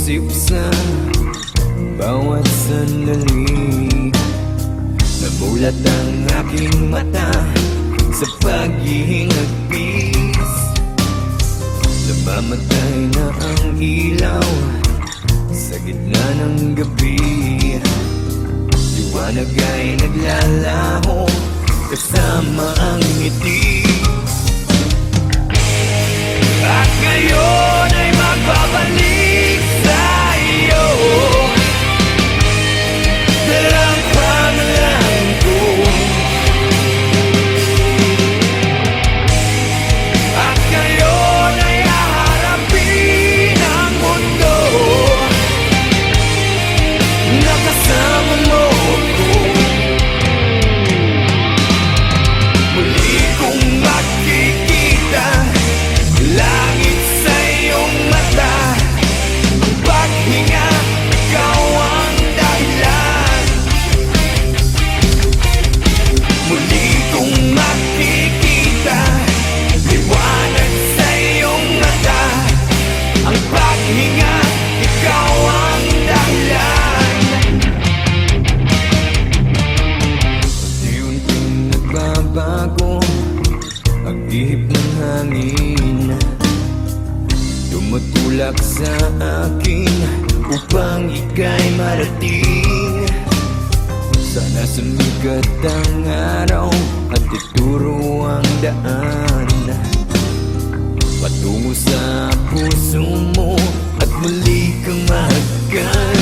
isip sa bawat sandali. Namulat ang aking mata sa paghihingagpis. Namamatay na ang ilaw sa gitna ng gabi. Liwanag ay naglalaho kasama ang ngiti. At ngayon ay magbabalik sa iyo. Dalang pangalan ko. At ngayon ay haharapin ang mundo. Nakasama mo ko. Muli kong makikita langit sa iyong mata. Ang paghinga, ikaw ang dahilan. Muli kong makikita liwanag sa iyong mata. Ang paghinga, ikaw ang dahilan. Unti-unting nagbabago ang ihip ng hangin. Tumutulak sa akin upang ika'y marating. Sana sumikat ang araw at ituro ang daan patungo sa puso mo at muli kang mahagkan.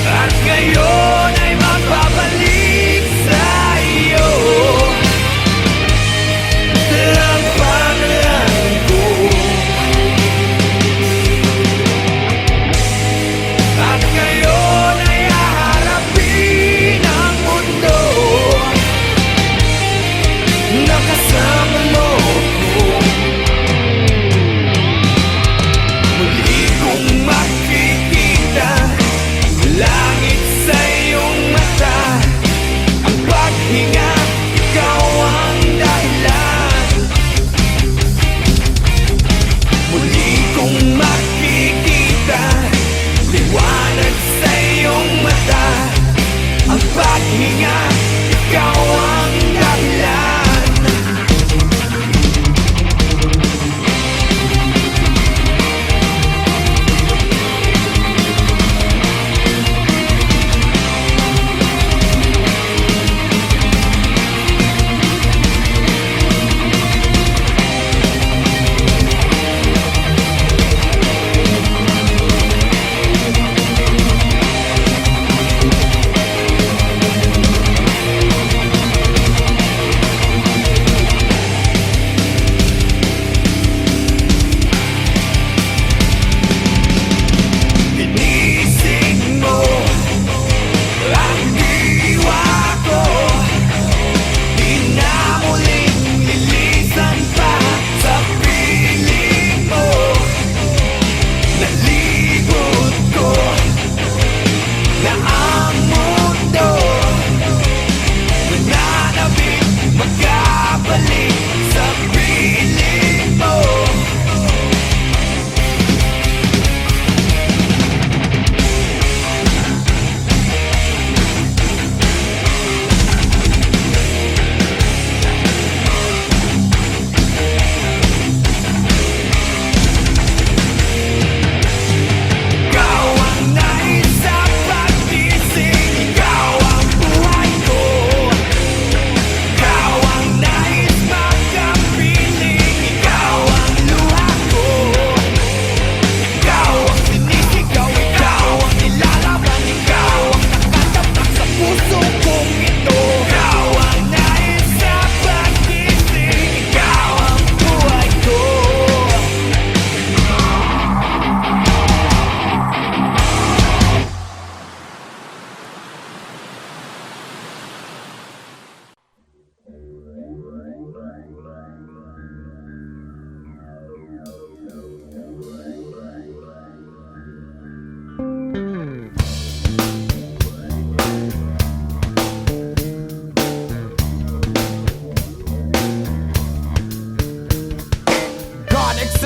At ngayon ay magbabalik sa iyo. Dalang pangalan ko. At ngayon ay haharapin ang mundo. Nakasama mo ko.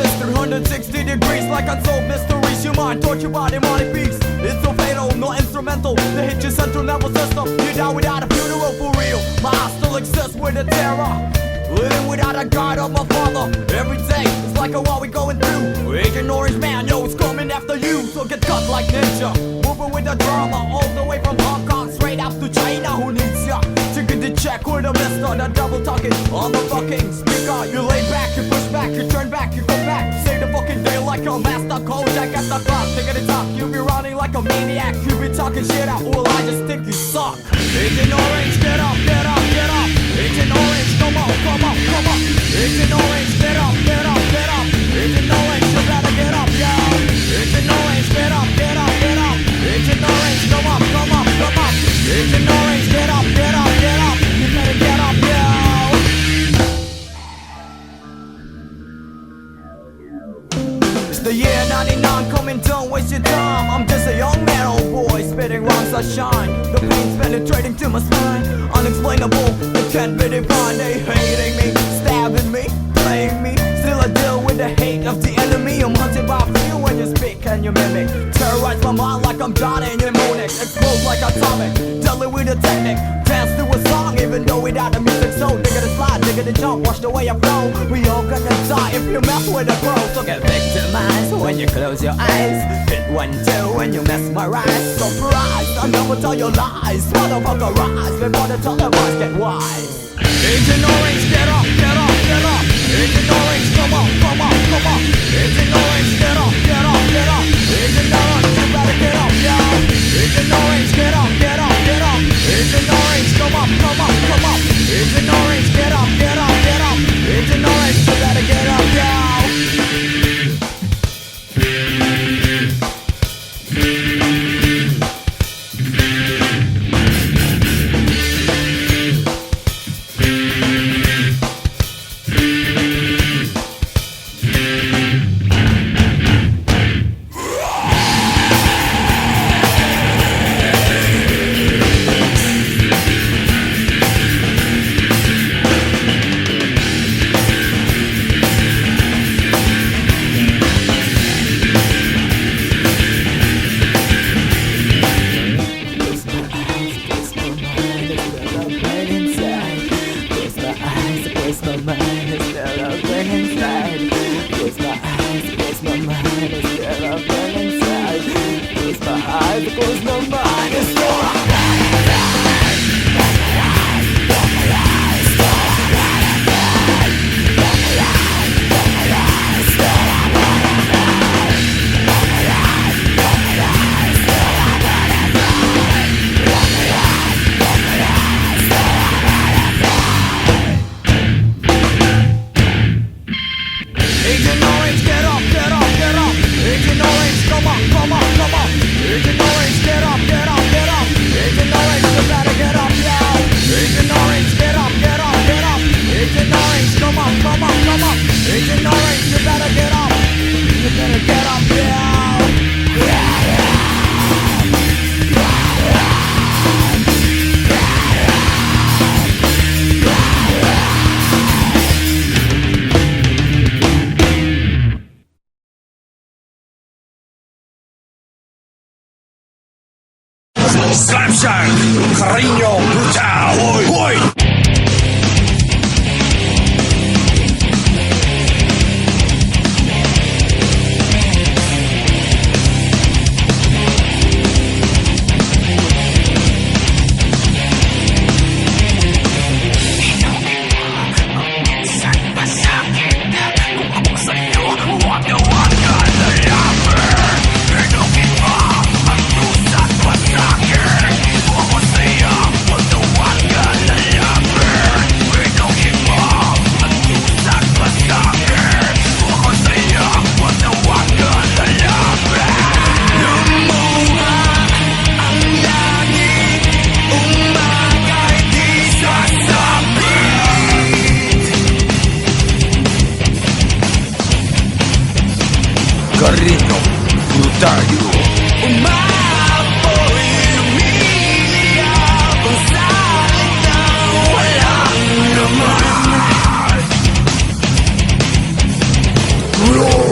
It's 360 degrees like unsolved mysteries. Your mind tortured by demonic beats. It's so fatal, no instrumental. They hit your central nervous system. You die without a funeral for real. My heart still exists with the terror. Living without a guide of my father. Every day it's like a war we going through. Agent Orange Man, yo, it's coming after you. So get cut like ninja. Moving with the drama all the way from Hong Kong straight out to China. Who needs ya? Chicken to check with a mister. The double talking on the fucking speaker. You lay back, you push back, you turn back, you come back. Say the fucking day like a master Kojak at the clock. Take it talk, you be running like a maniac. You be talking shit out, well I just think you suck. Agent Orange, get up, get up, get up. Agent Orange, come on, come on, come on. Agent Orange, get up, get up, get up. Agent Orange, you better get up, yo. Agent Orange, get up, get up, get up. Agent Orange, come up, come up, come up. Agent Orange, get up, get up, get up. You better get up, yo. It's the year 99, coming, don't waste your time. I'm just a young man, old boy, spitting rhymes that shine. The pain's penetrating to my spine. Unexplainable, it can't be defined. They hating me, stabbing me, playing me. Still I deal with the hate of the enemy. I'm hunted by few when you speak and you mimic. Terrorize my mind like I'm Johnny Mnemonic. Explode like atomic, deadly with a technique. Dance to a song even though without the music. So digga the slide, digga the jump, watch the way I flow. We all gonna die if you mess with the pro. So get victimized when you close your eyes. Hit 1-2 when you mesmerize. Surprise, I never tell your lies. Motherfucker rise before the televised get wise. Agent Orange, get up, get up, get up. Agent Orange, come on, come on, come on. Agent Orange, get up, get up, get up. Agent Orange, you better get up, yo. Agent Orange, get up, get up, get up. Agent Orange, come up, come up, come up. Agent Orange, get up, get up, get up. Agent Orange, you better get up, yo. Slapshot, cariño brutal, hoy, hoy. Cariño brutal. Roar!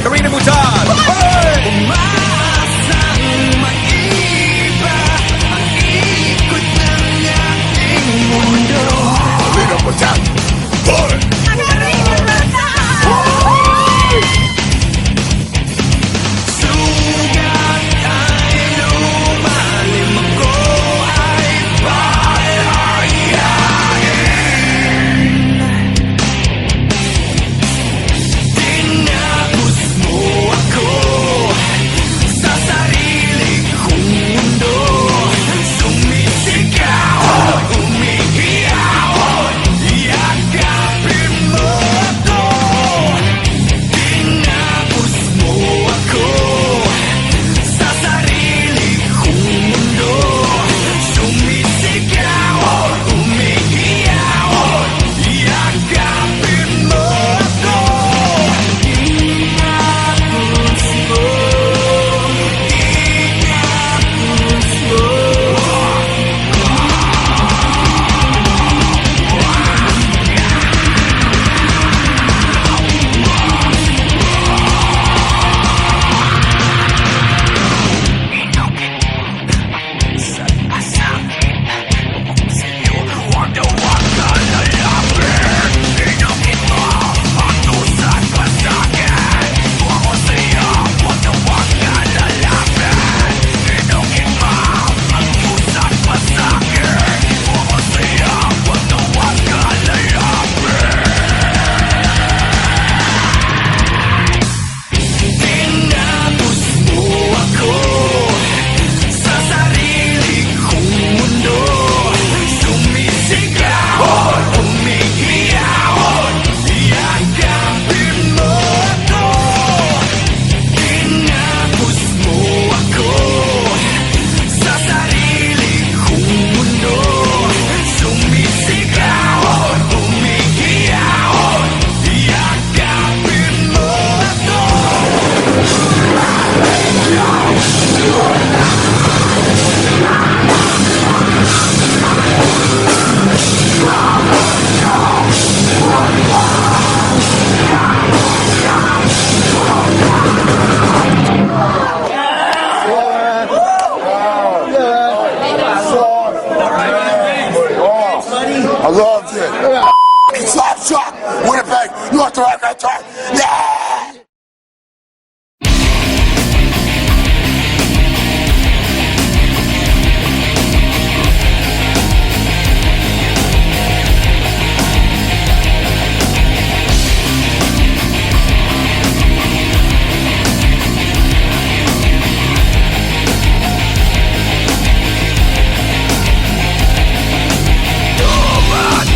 Karina Butan! Hoy! Umaasang maiba ang ikot ng ating mundo. Karina Butan! Hoy! Sugat ay lumalim, ako ay tinapos mo ako sa sarili kong mundo. Sumisigaw, umiiyaw, yakapin mo ako. Tinapos mo ako sa sarili kong mundo. Sumisigaw, umiiyaw, yakapin mo ako. Tinapos mo ako sa sarili kong mundo. Sumisigaw, umiiyaw, yakapin mo ako. Tinapos mo ako sa sarili kong mundo. Sumisigaw, umiiyaw, yakapin mo ako. I loved it. Slap shot! Winnipeg, North America! Yeah!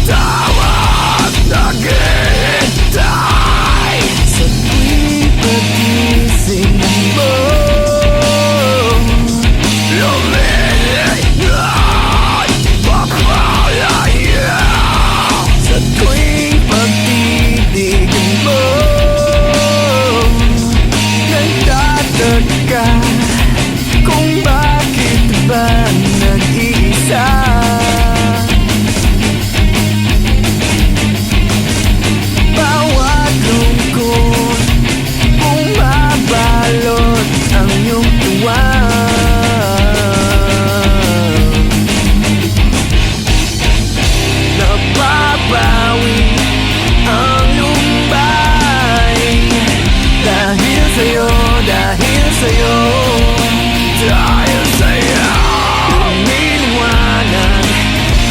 Tumatawag naghihintay sa tuwing pagising mo. Lumilipad, papalaya sa tuwing pagtitig mo. Nagtataka kung bakit ba nag-iisa. Bawat lungkot, bumabalot ang iyong tuwa. Napapawi ang lumbay dahil sa'yo, dahil sa'yo, dahil sa'yo. Lumiliwanag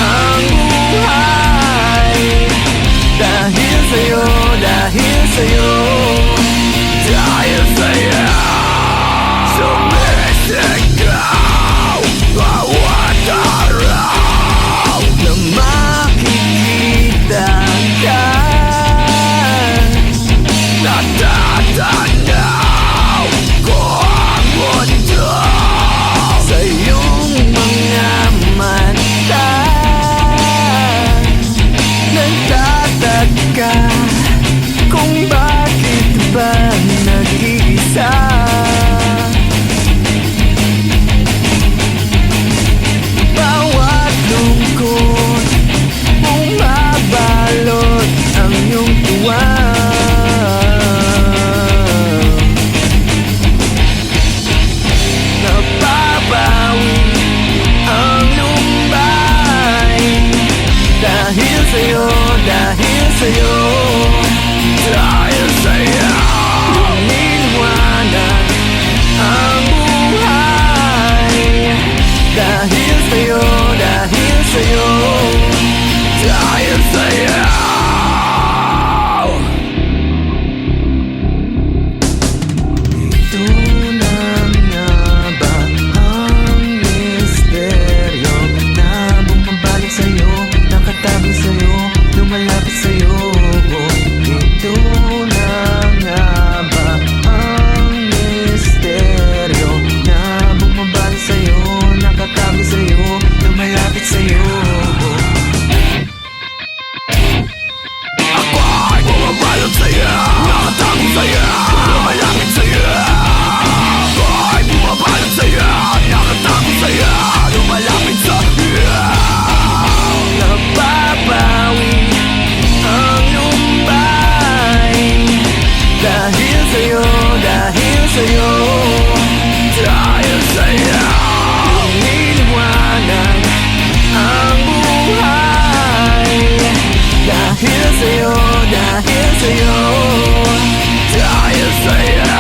ang buhay dahil sa'yo, dahil sa'yo, dahil sa'yo. Sumisigaw bawat araw na makikita ka. Natatanaw ko ang mundo sa iyong mga mata. Nagtataka kung bakit ba nag-iisa. Bawat lungkot, bumabalot ang iyong tuwa. sa'yo, dahil sa'yo tayo sa'yo niliwanag ang buhay. Dahil sa'yo, dahil sa'yo tayo sa'yo.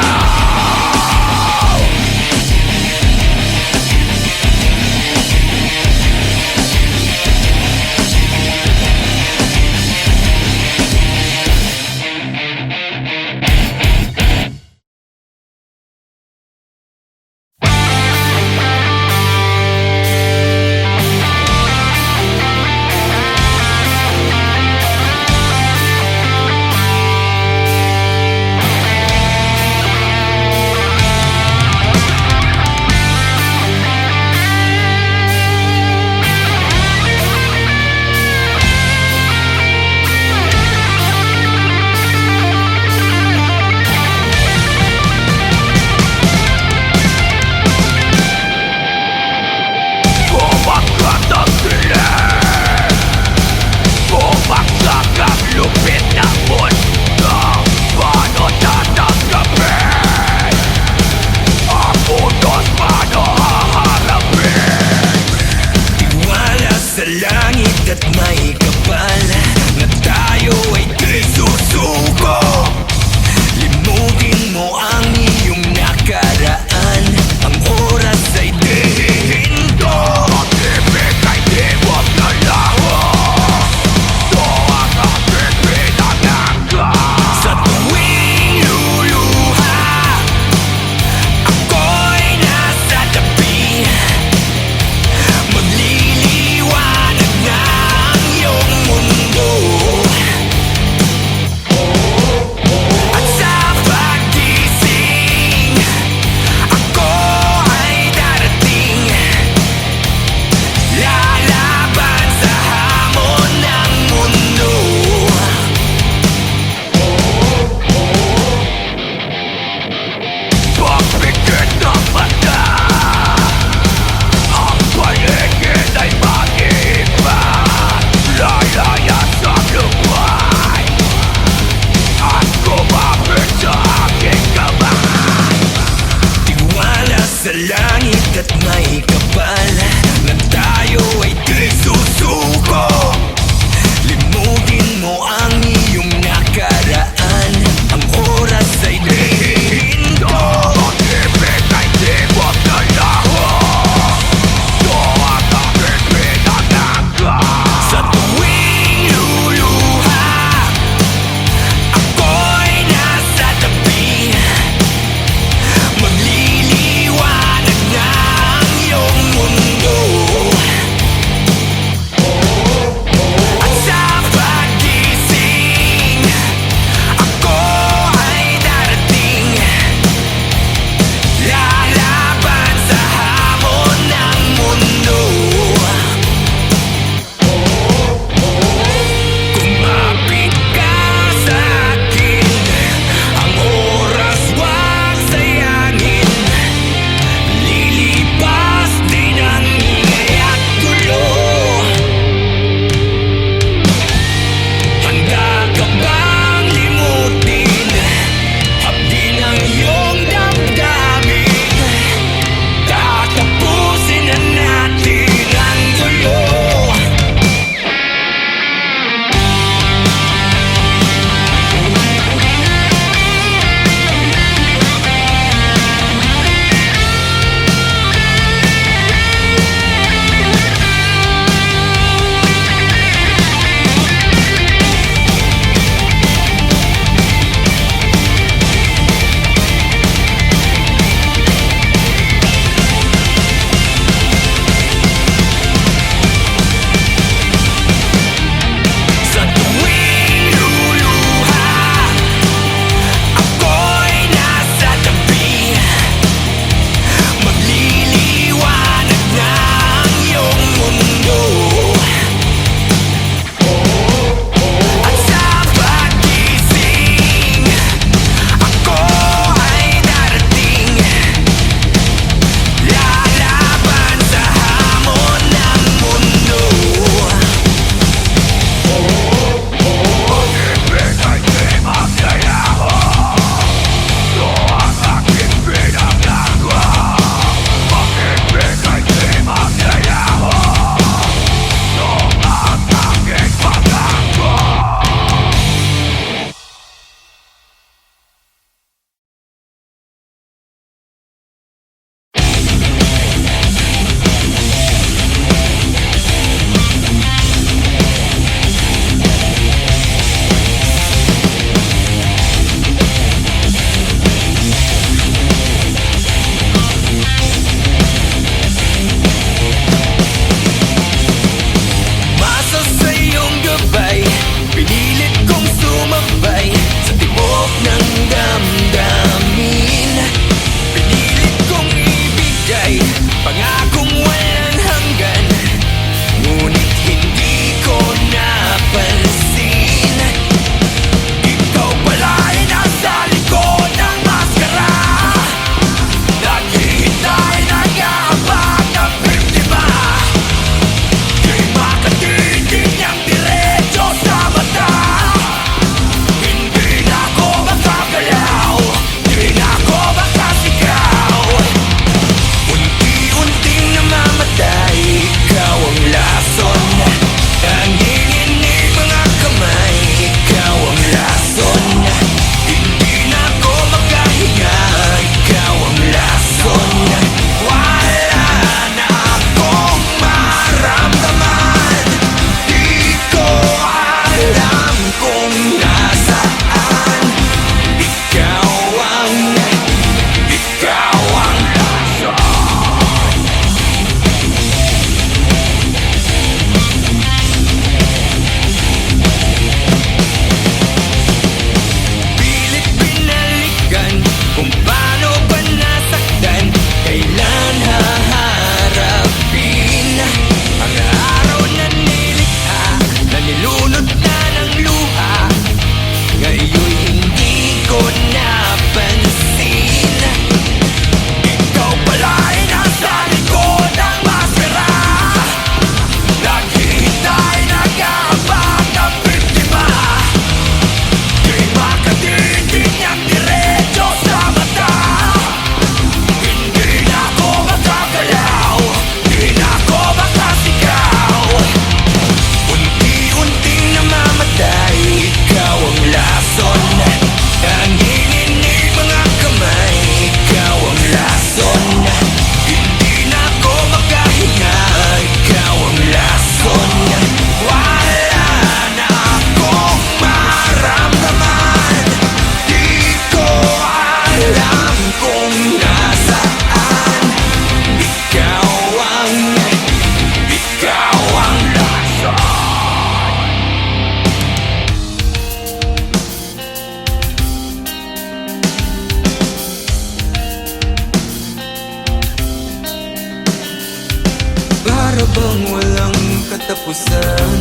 katapusan.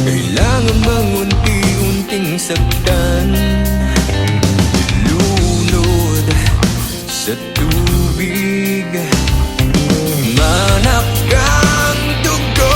Kailangan bang unti-unting saktan, lulod sa tubig, manak kang dugo.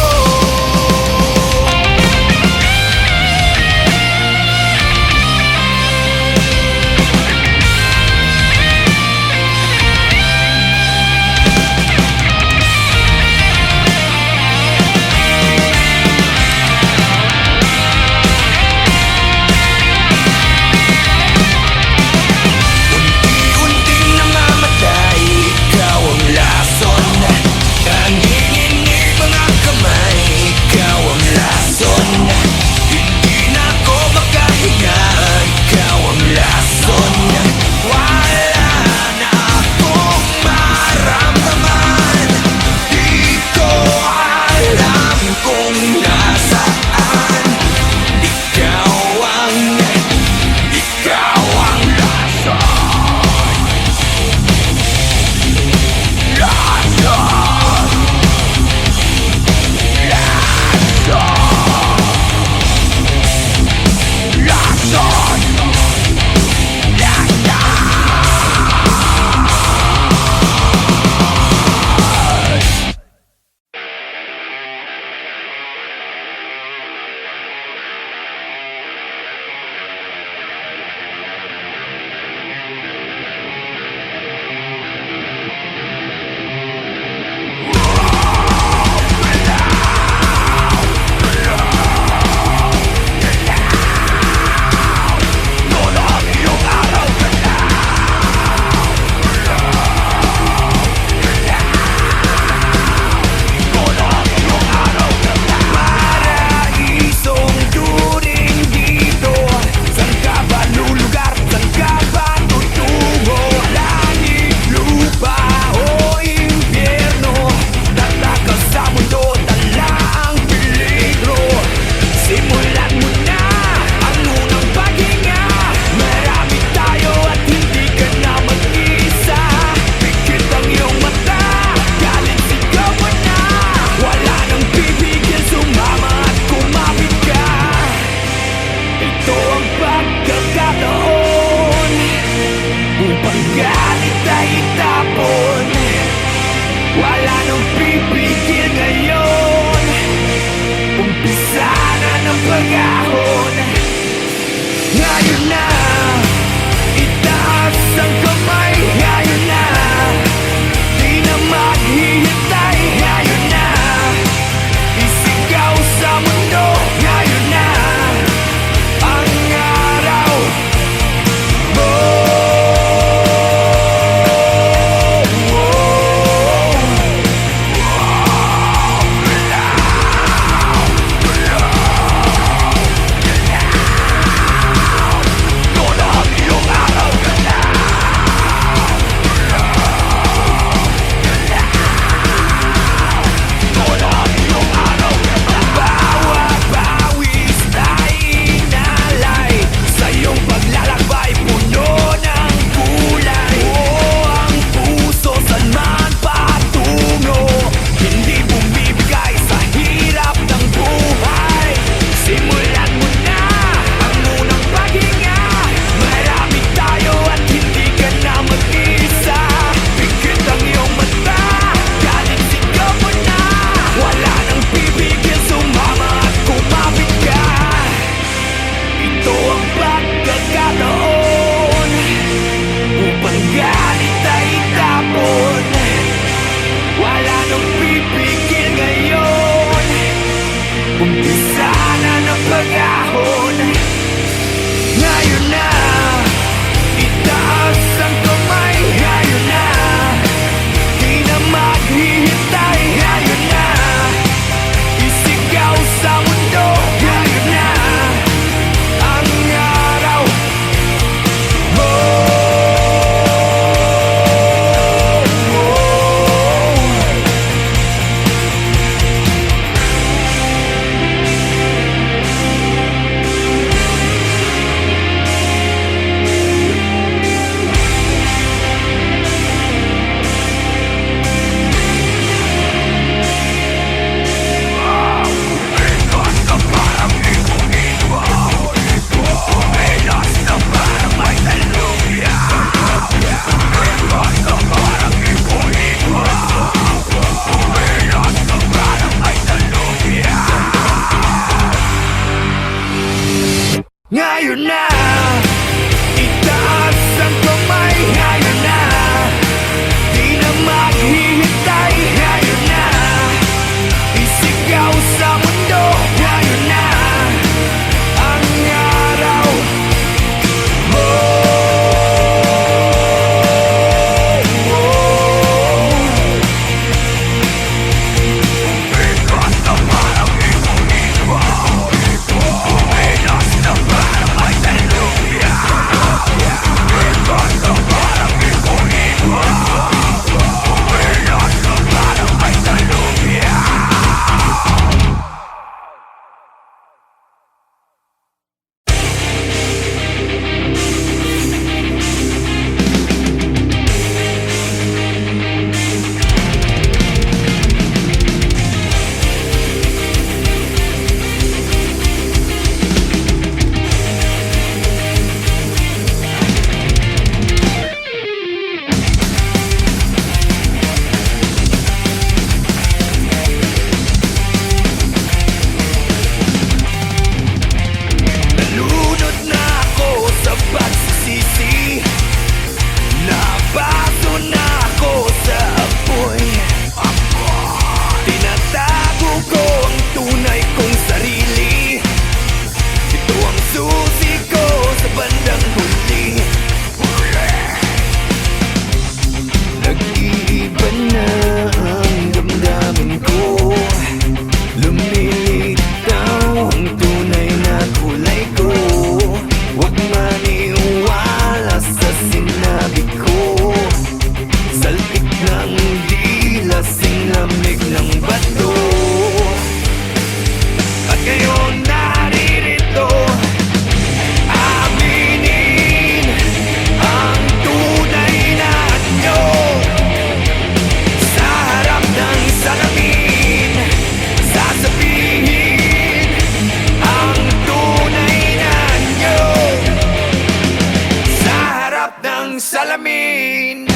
ng salamin.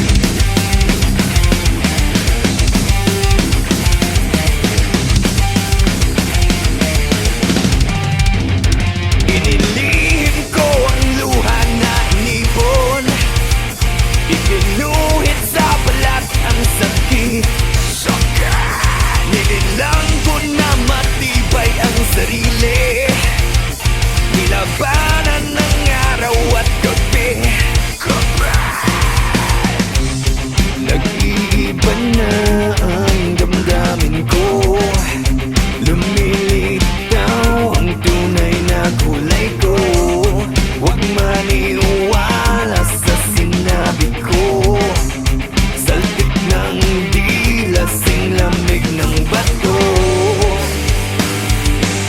Inilihim ko ang luha na inipon, ikinuhit sa balat ang sakit. Nililang ko na matibay ang sarili, nilabanan ng araw at gabi. Nag-iiba na ang damdamin ko, lumilitaw ang tunay na kulay ko. Huwag maniwala sa sinabi ko, saltik ng dila, sing lamig ng bato.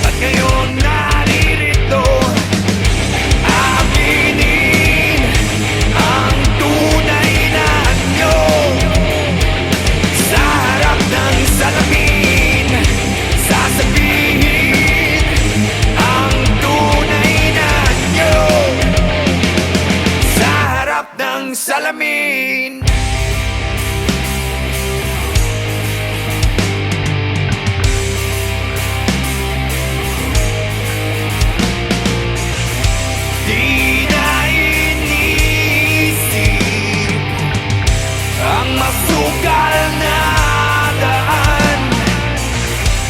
At ngayon naririto, aminin ang tunay na anyo. Sa harap ng salamin, sasabihin ang tunay na anyo. Sa harap ng salamin. Di na inisip ang masukal na daan.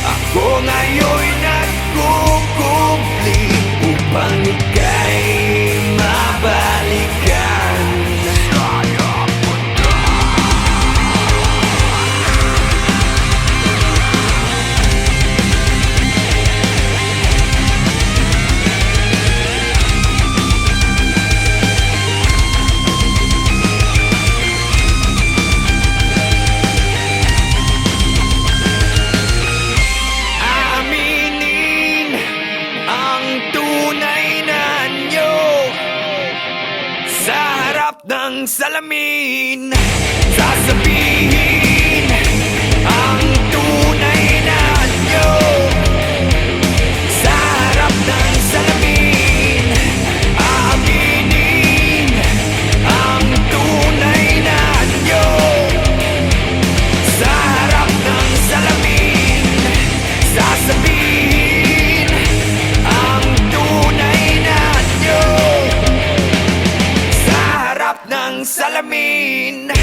Ako ngayon'y nagkukumpli upang ika'y mabalikan. Aminin ang tunay na anyo. Sa harap ng salamin, sasabihin ang tunay na anyo. Sa harap ng salamin, aminin ang tunay na anyo. Sa harap ng salamin, sasabihin ang tunay na anyo. Sa harap ng salamin.